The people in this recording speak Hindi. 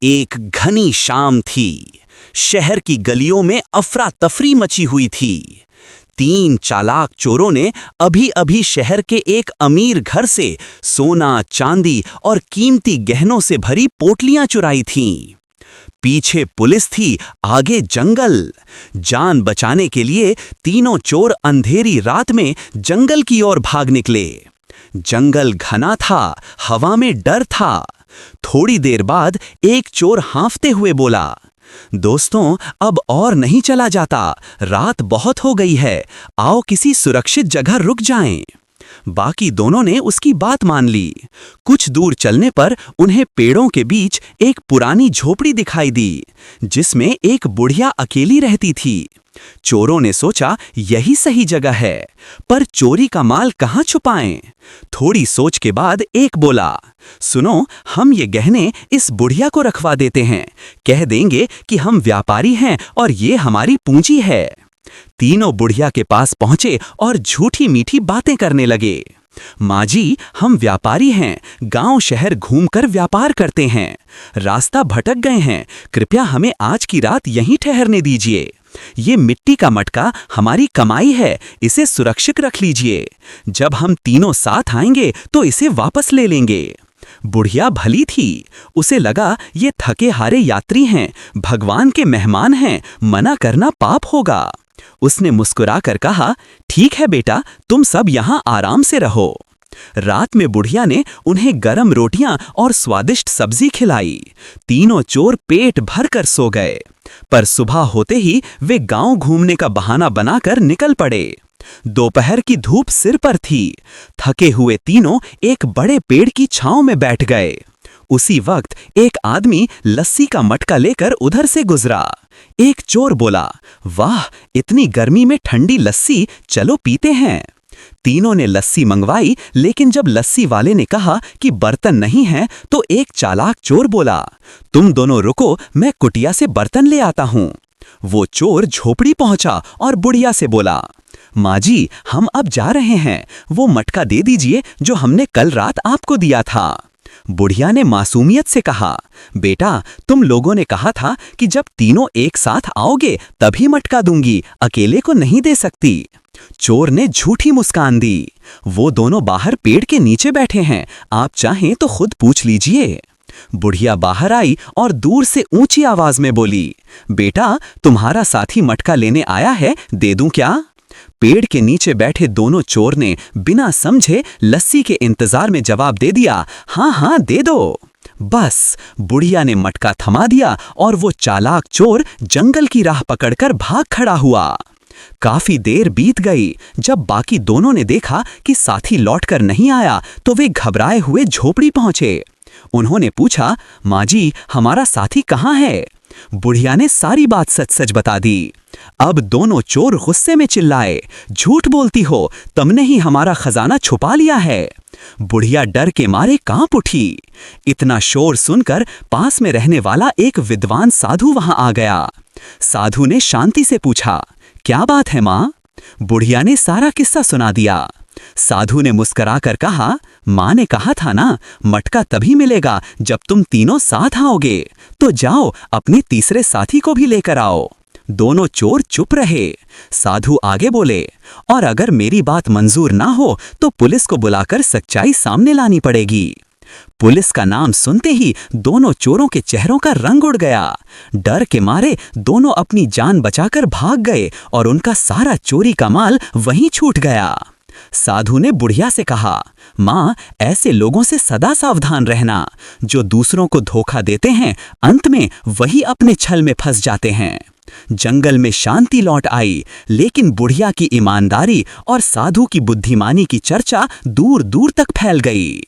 एक घनी शाम थी। शहर की गलियों में अफरा तफरी मची हुई थी। 3 चालाक चोरों ने अभी अभी शहर के एक अमीर घर से सोना, चांदी और कीमती गहनों से भरी पोटलियां चुराई थीं। पीछे पुलिस थी, आगे जंगल। जान बचाने के लिए तीनों चोर अंधेरी रात में जंगल की ओर भाग निकले। जंगल घना था, हवा में डर था। थोड़ी देर बाद एक चोर हांफते हुए बोला, दोस्तों, अब और नहीं चला जाता, रात बहुत हो गई है, आओ किसी सुरक्षित जगह रुक जाएं। बाकी दोनों ने उसकी बात मान ली। कुछ दूर चलने पर उन्हें पेड़ों के बीच एक पुरानी झोपड़ी दिखाई दी, जिसमें एक बुढ़िया अकेली रहती थी। चोरों ने सोचा यही सही जगह है, पर चोरी का माल कहाँ छुपाएं? थोड़ी सोच के बाद एक बोला, सुनो, हम ये गहने इस बुढ़िया को रखवा देते हैं, कह देंगे कि हम व्यापारी हैं और ये हमारी पूंजी है। तीनों बुढ़िया के पास पहुंचे और झूठी मीठी बातें करने लगे। माँ जी, हम व्यापारी हैं, गांव शहर घूमकर व्यापार करते हैं, रास्ता भटक गए हैं, कृपया हमें आज की रात यहीं ठहरने दीजिए। ये मिट्टी का मटका हमारी कमाई है, इसे सुरक्षित रख लीजिए। जब हम तीनों साथ आएंगे तो इसे वापस ले लेंगे। बुढ़िया भली थी, उसे लगा ये थके हारे यात्री हैं, भगवान के मेहमान हैं, मना करना पाप होगा। उसने मुस्कुराकर कहा, ठीक है बेटा, तुम सब यहाँ आराम से रहो। रात में बुढ़िया ने उन्हें गरम रोटियां और स्वादिष्ट सब्जी खिलाई। तीनों चोर पेट भर कर सो गए। पर सुबह होते ही वे गांव घूमने का बहाना बनाकर निकल पड़े। दोपहर की धूप सिर पर थी। थके हुए तीनों एक बड़े पेड़ की छांव में बैठ गए। उसी वक्त एक आदमी लस्सी का मटका लेकर उधर से गुजरा। एक चोर बोला, वाह, इतनी गर्मी में ठंडी लस्सी, चलो पीते हैं। तीनों ने लस्सी मंगवाई, लेकिन जब लस्सी वाले ने कहा कि बर्तन नहीं है, तो एक चालाक चोर बोला, तुम दोनों रुको, मैं कुटिया से बर्तन ले आता हूं। वो चोर झोपड़ी पहुंचा और बुढ़िया से बोला, माँ जी, हम अब जा रहे हैं, वो मटका दे दीजिए जो हमने कल रात आपको दिया था। बुढ़िया ने मासूमियत से कहा, बेटा, तुम लोगों ने कहा था कि जब तीनों एक साथ आओगे तभी मटका दूंगी, अकेले को नहीं दे सकती। चोर ने झूठी मुस्कान दी। वो दोनों बाहर पेड़ के नीचे बैठे हैं, आप चाहें तो खुद पूछ लीजिए। बुढ़िया बाहर आई और दूर से ऊंची आवाज में बोली, बेटा, तुम्हारा साथी मटका लेने आया है, दे दूं क्या? पेड़ के नीचे बैठे दोनों चोर ने बिना समझे लस्सी के इंतजार में जवाब दे दिया, हाँ हाँ दे दो। बस बुढ़िया ने मटका थमा दिया और वो चालाक चोर जंगल की राह पकड़कर भाग खड़ा हुआ। काफी देर बीत गई। जब बाकी दोनों ने देखा कि साथी लौटकर नहीं आया, तो वे घबराए हुए झोपड़ी पहुंचे। उन्होंने पूछा, माँ जी, हमारा साथी कहाँ है? बुढ़िया ने सारी बात सच सच बता दी। अब दोनों चोर गुस्से में चिल्लाए, झूठ बोलती हो, तुमने ही हमारा खजाना छुपा लिया है। बुढ़िया डर के मारे कांप उठी। इतना शोर सुनकर पास में रहने वाला एक विद्वान साधु वहां आ गया। साधु ने शांति से पूछा, क्या बात है माँ? बुढ़िया ने सारा किस्सा सुना दिया। साधु ने मुस्कुराकर कहा, माँ ने कहा था ना, मटका तभी मिलेगा जब तुम तीनों साथ आओगे, तो जाओ अपने तीसरे साथी को भी लेकर आओ। दोनों चोर चुप रहे। साधु आगे बोले, और अगर मेरी बात मंजूर ना हो तो पुलिस को बुलाकर सच्चाई सामने लानी पड़ेगी। पुलिस का नाम सुनते ही दोनों चोरों के चेहरों का रंग उड़ गया। डर के मारे दोनों अपनी जान बचाकर भाग गए और उनका सारा चोरी का माल वहीं छूट गया। साधु ने बुढ़िया से कहा, माँ, ऐसे लोगों से सदा सावधान रहना, जो दूसरों को धोखा देते हैं, अंत में वही अपने छल में फंस जाते हैं। जंगल में शांति लौट आई, लेकिन बुढ़िया की ईमानदारी और साधु की बुद्धिमानी की चर्चा दूर दूर तक फैल गई।